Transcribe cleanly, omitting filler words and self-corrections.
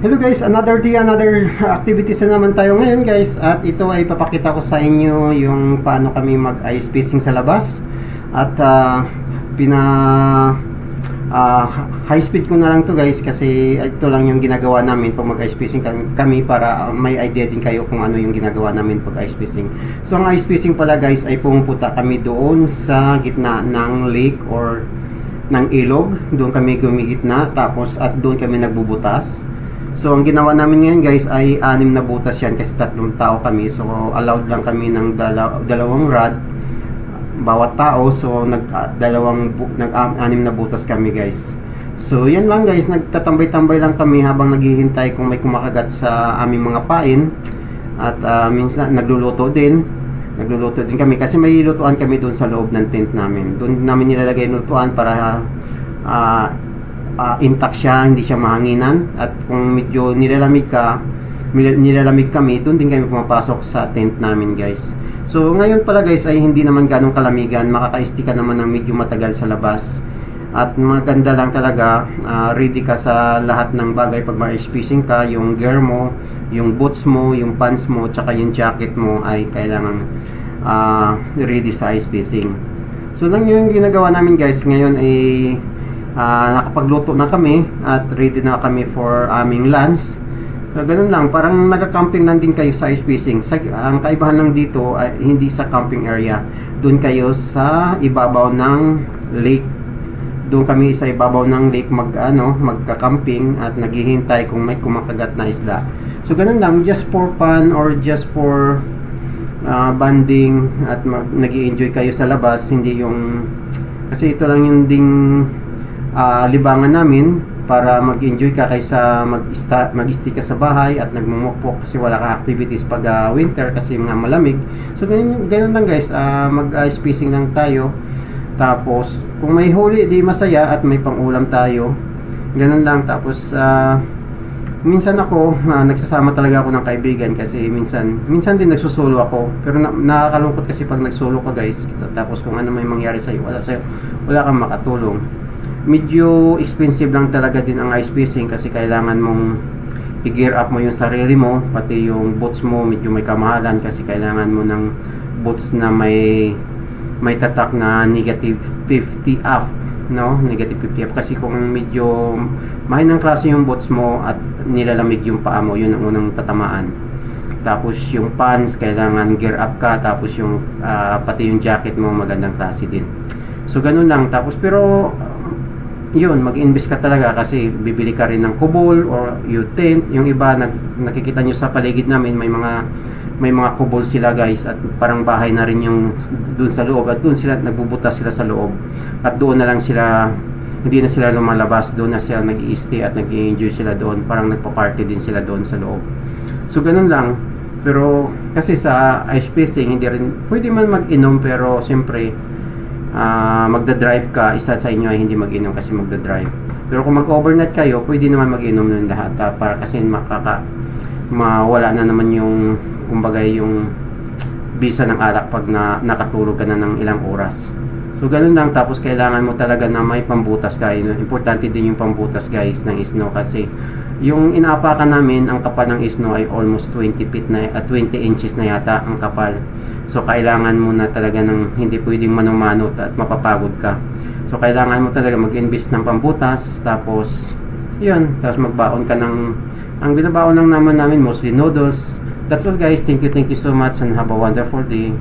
Hello guys, another day, another activities na naman tayo ngayon guys. At ito ay papakita ko sa inyo yung paano kami mag-ice fishing sa labas. At high speed ko na lang to guys, kasi ito lang yung ginagawa namin pag mag-ice fishing kami para may idea din kayo kung ano yung ginagawa namin pag ice fishing. So ang ice fishing pala guys ay pumupunta kami doon sa gitna ng lake or ng ilog. Doon kami gumigitna, tapos at doon kami nagbubutas. So ang ginawa namin ngayon guys ay 6 na butas yan, kasi 3 tao kami. So allowed lang kami ng dalawang rod bawat tao. So nag-6 na butas kami guys. So yan lang guys, nagtatambay-tambay lang kami habang naghihintay kung may kumakagat sa aming mga pain. At minsan nagluluto din kami, kasi may lutuan kami doon sa loob ng tent namin. Doon namin nilalagay yung lutuan para intact siya, hindi siya mahanginan. At kung medyo nilalamig kami, doon din kami pumapasok sa tent namin guys. So ngayon pala guys ay hindi naman ganong kalamigan, makaka-stay ka naman ng medyo matagal sa labas. At maganda lang talaga, ready ka sa lahat ng bagay pag ma-ice fishing ka. Yung gear mo, yung boots mo, yung pants mo, tsaka yung jacket mo ay kailangan ready sa ice fishing. So lang yung ginagawa namin guys ngayon ay nakapagluto na kami at ready na kami for aming lunch. So, ganun lang, parang nagka-camping lang din kayo sa ice fishing. Ang kaibahan lang dito ay hindi sa camping area. Doon kayo sa ibabaw ng lake. Doon kami sa ibabaw ng lake magka-camping at naghihintay kung may kumakagat na isda. So ganun lang, just for fun or just for bonding at nag-i-enjoy kayo sa labas. Hindi yung, kasi ito lang yung ding libangan namin para mag-enjoy ka kaysa mag-stay ka sa bahay at nagmumukpok kasi wala kang activities pag winter kasi mga malamig. So ganun lang guys, mag-ice fishing lang tayo. Tapos kung may huli di masaya at may pang-ulam tayo. Ganun lang. Tapos minsan ako nagsasama talaga ako ng kaibigan, kasi minsan din nagsusulo ako. Pero nakakalungkot kasi pag nagsolo ka guys, tapos kung ano may mangyari sa'yo, wala kang makatulong. Medyo expensive lang talaga din ang ice fishing, kasi kailangan mong i-gear up mo yung sarili mo, pati yung boots mo medyo may kamahalan, kasi kailangan mo ng boots na may tatak na negative 50 up, no? Negative 50 up, kasi kung medyo mahinang klase yung boots mo at nilalamig yung paa mo, yun ang unang tatamaan. Tapos yung pants, kailangan gear up ka. Tapos yung pati yung jacket mo magandang klase din. So ganun lang. Tapos pero yun, mag-invest ka talaga, kasi bibili ka rin ng kubol or yung tent. Yung iba nakikita nyo sa paligid namin, may mga kubol sila guys, at parang bahay na rin yung doon sa loob, at doon sila nagbubutas sila sa loob, at doon na lang sila, hindi na sila lumalabas, doon na sila nag-i-stay at nag-i-enjoy sila doon, parang nagpa-party din sila doon sa loob. So ganun lang. Pero kasi sa ice fishing hindi rin pwede man mag-inom, pero siyempre magda-drive ka, isa sa inyo ay hindi mag-inom kasi magda-drive. Pero kung mag-overnight kayo, pwede naman mag-inom ng lahat, para kasi mawala na naman yung kumbaga yung bisa ng alak pag nakatulog ka na ng ilang oras. So ganun lang. Tapos kailangan mo talaga na may pambutas kayo. Importante din yung pambutas guys ng snow, kasi yung inaapakan namin, ang kapal ng snow ay almost 20 inches na yata ang kapal. So kailangan mo na talaga ng hindi pwedeng mano-mano at mapapagod ka. So kailangan mo talaga mag-invest ng pambutas. Tapos yun, tapos magbaon ka ang binabaon lang naman namin mostly noodles. That's all guys. Thank you so much and have a wonderful day.